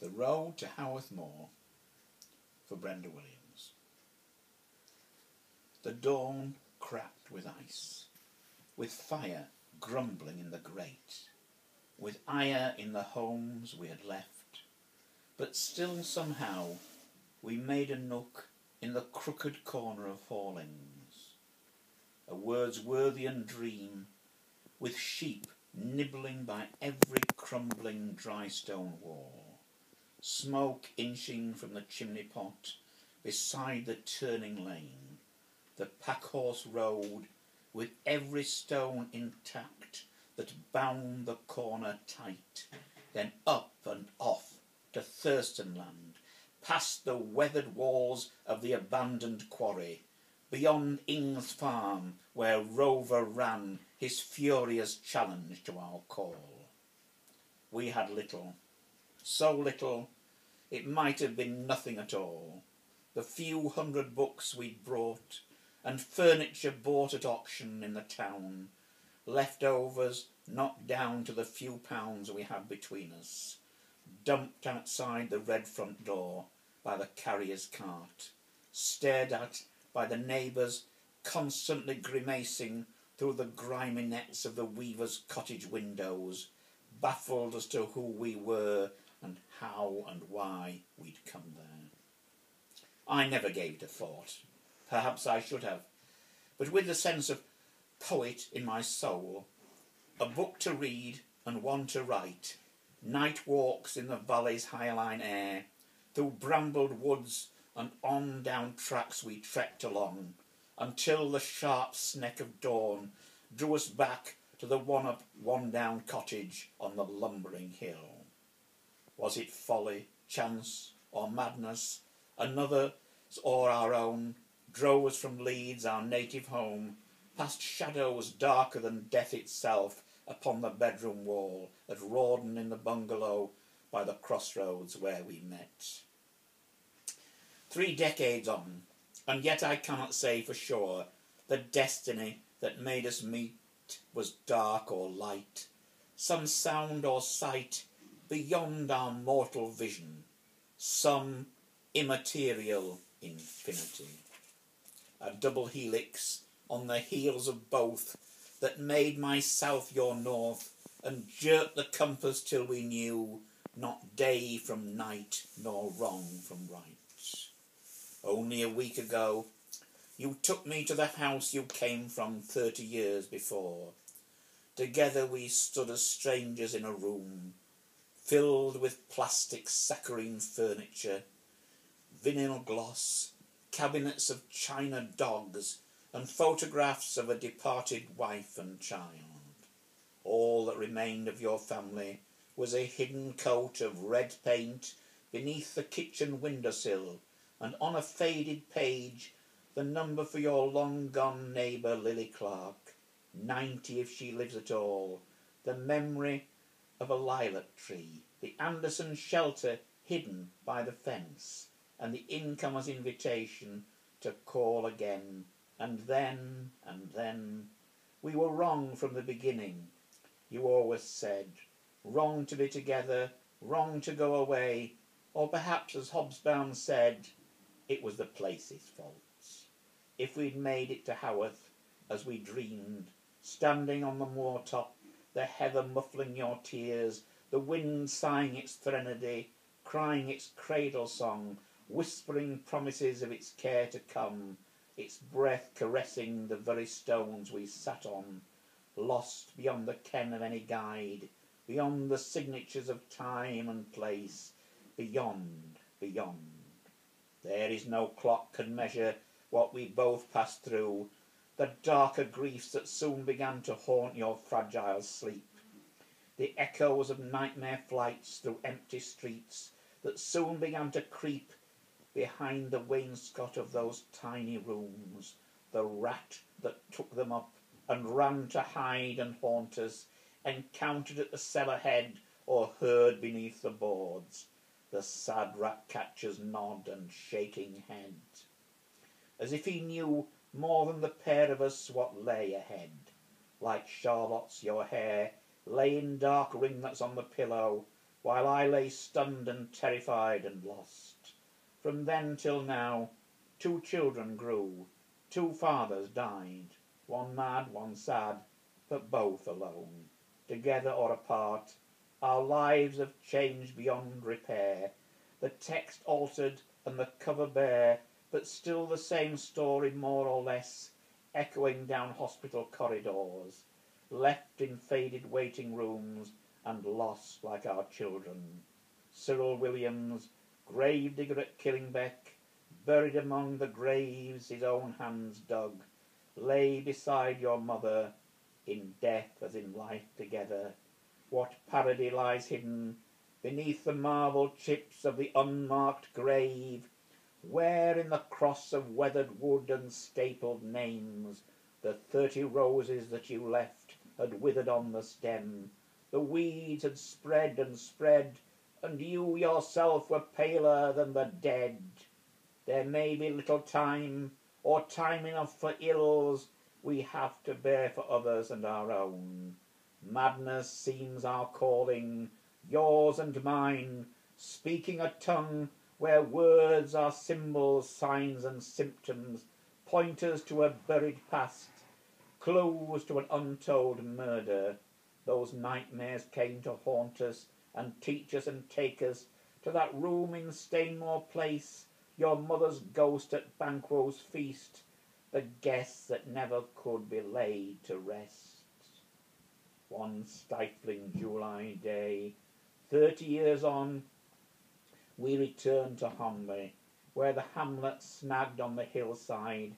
The Road to Haworth Moor for Brenda Williams. The dawn cracked with ice, with fire grumbling in the grate, with ire in the homes we had left, but still somehow we made a nook in the crooked corner of Hallings, a Wordsworthian dream, with sheep nibbling by every crumbling dry stone wall, smoke inching from the chimney pot beside the turning lane, the packhorse road with every stone intact that bound the corner tight, then up and off to Thurstonland, past the weathered walls of the abandoned quarry, beyond Ing's farm where Rover ran his furious challenge to our call. We had little, so little it might have been nothing at all. The few hundred books we'd brought, and furniture bought at auction in the town, leftovers knocked down to the few pounds we had between us, dumped outside the red front door by the carrier's cart, stared at by the neighbours constantly grimacing through the grimy nets of the weaver's cottage windows, baffled as to who we were and how and why we'd come there. I never gave it a thought. Perhaps I should have, but with the sense of poet in my soul, a book to read and one to write, night walks in the valley's hyaline air, through brambled woods and on down tracks we trekked along, until the sharp sneck of dawn drew us back to the one-up, one-down cottage on the lumbering hill. Was it folly, chance, or madness, another's or our own, drove us from Leeds, our native home, past shadows darker than death itself upon the bedroom wall at Rawdon in the bungalow by the crossroads where we met. 3 decades on, and yet I cannot say for sure the destiny that made us meet was dark or light, some sound or sight beyond our mortal vision, some immaterial infinity. A double helix on the heels of both that made my south your north and jerked the compass till we knew not day from night nor wrong from right. Only a week ago you took me to the house you came from 30 years before. Together we stood as strangers in a room filled with plastic saccharine furniture, vinyl gloss, cabinets of china dogs, and photographs of a departed wife and child. All that remained of your family was a hidden coat of red paint beneath the kitchen windowsill, and on a faded page the number for your long-gone neighbour Lily Clark, 90 if she lives at all, the memory of a lilac tree, the Anderson shelter hidden by the fence, and the incomer's invitation to call again. And then, we were wrong from the beginning, you always said. Wrong to be together, wrong to go away, or perhaps, as Hobsbawm said, it was the place's fault. If we'd made it to Haworth, as we dreamed, standing on the moor top, the heather muffling your tears, the wind sighing its threnody, crying its cradle song, whispering promises of its care to come, its breath caressing the very stones we sat on, lost beyond the ken of any guide, beyond the signatures of time and place, beyond. There is no clock can measure what we both passed through, the darker griefs that soon began to haunt your fragile sleep, the echoes of nightmare flights through empty streets that soon began to creep behind the wainscot of those tiny rooms, the rat that took them up and ran to hide and haunt us, encountered at the cellar head or heard beneath the boards, the sad rat-catcher's nod and shaking head, as if he knew more than the pair of us what lay ahead. Like Charlotte's, your hair lay in dark ringlets on the pillow, while I lay stunned and terrified and lost. From then till now, 2 children grew, 2 fathers died, one mad, one sad, but both alone. Together or apart, our lives have changed beyond repair. The text altered and the cover bare, but still the same story more or less, echoing down hospital corridors, left in faded waiting rooms and lost like our children. Cyril Williams, gravedigger at Killingbeck, buried among the graves his own hands dug, lay beside your mother, in death as in life together. What parody lies hidden beneath the marble chips of the unmarked grave, where in the cross of weathered wood and stapled names the 30 roses that you left had withered on the stem. The weeds had spread and spread, and you yourself were paler than the dead. There may be little time, or time enough for ills we have to bear for others and our own. Madness seems our calling, yours and mine, speaking a tongue where words are symbols, signs and symptoms, pointers to a buried past, clues to an untold murder. Those nightmares came to haunt us and teach us and take us to that room in Stainmore Place, your mother's ghost at Banquo's feast, the guests that never could be laid to rest. One stifling July day, 30 years on, we returned to Homley, where the hamlet snagged on the hillside,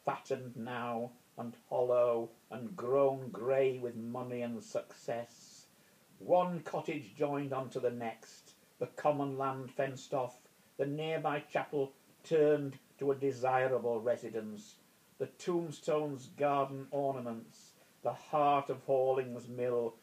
fattened now and hollow and grown grey with money and success. One cottage joined on to the next, the common land fenced off, the nearby chapel turned to a desirable residence, the tombstones garden ornaments, the heart of Halling's mill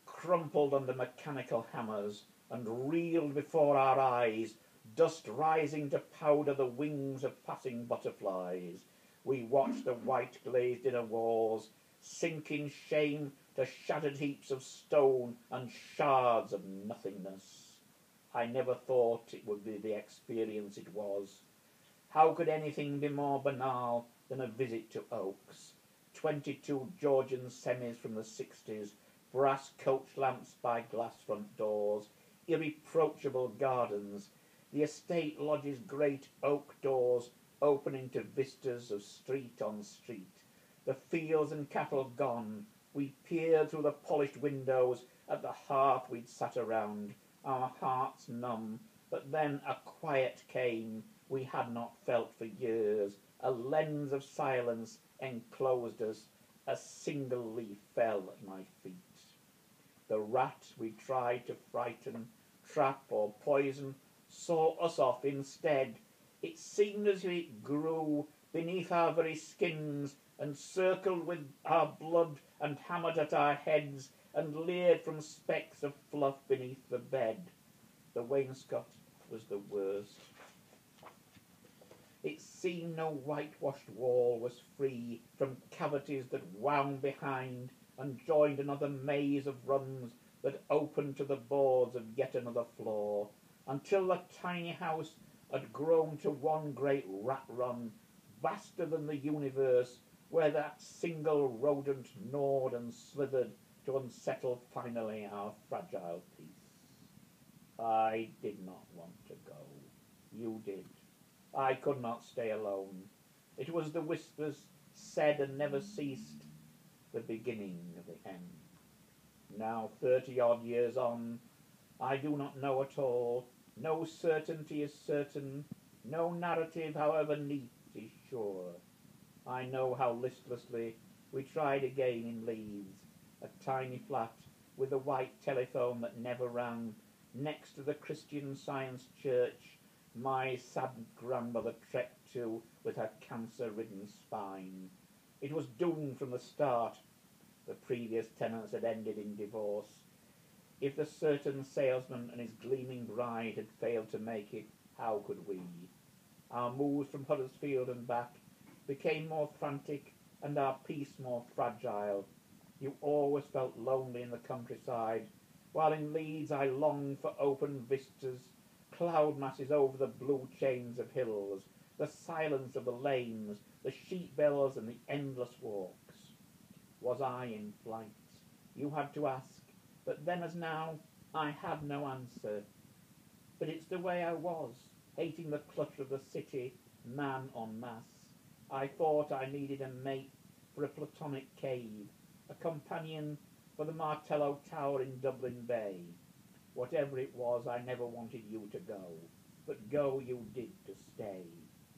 crumpled under mechanical hammers and reeled before our eyes, dust rising to powder the wings of passing butterflies. We watched the white glazed inner walls sink in shame to shattered heaps of stone and shards of nothingness. I never thought it would be the experience it was. How could anything be more banal than a visit to Oaks? 22 Georgian semis from the 60s, brass coach lamps by glass front doors, irreproachable gardens, the estate lodge's great oak doors opening to vistas of street on street. The fields and cattle gone, we peered through the polished windows at the hearth we'd sat around, our hearts numb, but then a quiet came we had not felt for years. A lens of silence enclosed us. A single leaf fell at my feet. The rat we tried to frighten, trap or poison saw us off instead. It seemed as if it grew beneath our very skins and circled with our blood and hammered at our heads and leered from specks of fluff beneath the bed. The wainscot was the worst. It seemed no whitewashed wall was free from cavities that wound behind and joined another maze of runs that opened to the boards of yet another floor, until the tiny house had grown to one great rat run, vaster than the universe, where that single rodent gnawed and slithered to unsettle finally our fragile peace. I did not want to go. You did. I could not stay alone. It was the whispers said and never ceased, the beginning of the end. Now 30-odd years on, I do not know at all. No certainty is certain. No narrative, however neat, is sure. I know how listlessly we tried again in Leeds, a tiny flat with a white telephone that never rang, next to the Christian Science Church my saddened grandmother trekked to with her cancer-ridden spine. It was doomed from the start. The previous tenants had ended in divorce. If the certain salesman and his gleaming bride had failed to make it, how could we? Our moves from Huddersfield and back became more frantic and our peace more fragile. You always felt lonely in the countryside, while in Leeds I long for open vistas, cloud masses over the blue chains of hills, the silence of the lanes, the sheep bells and the endless walks. Was I in flight? You had to ask, but then as now I had no answer. But it's the way I was, hating the clutter of the city, man en masse. I thought I needed a mate for a platonic cave, a companion for the Martello Tower in Dublin Bay. Whatever it was, I never wanted you to go, but go you did to stay.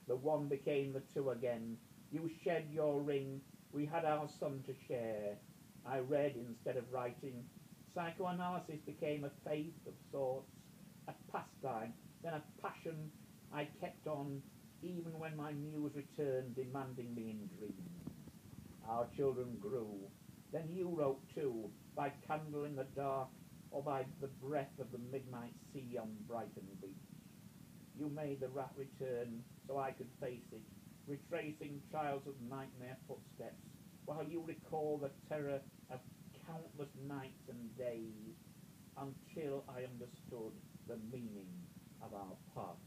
The one became the two again. You shed your ring, we had our son to share. I read instead of writing. Psychoanalysis became a faith of sorts, a pastime, then a passion. I kept on, even when my muse returned, demanding me in dreams. Our children grew. Then you wrote too, by candle in the dark, or by the breath of the midnight sea on Brighton beach. You made the rat return, so I could face it, retracing trials of nightmare footsteps, while you recall the terror of countless nights and days, until I understood the meaning of our part.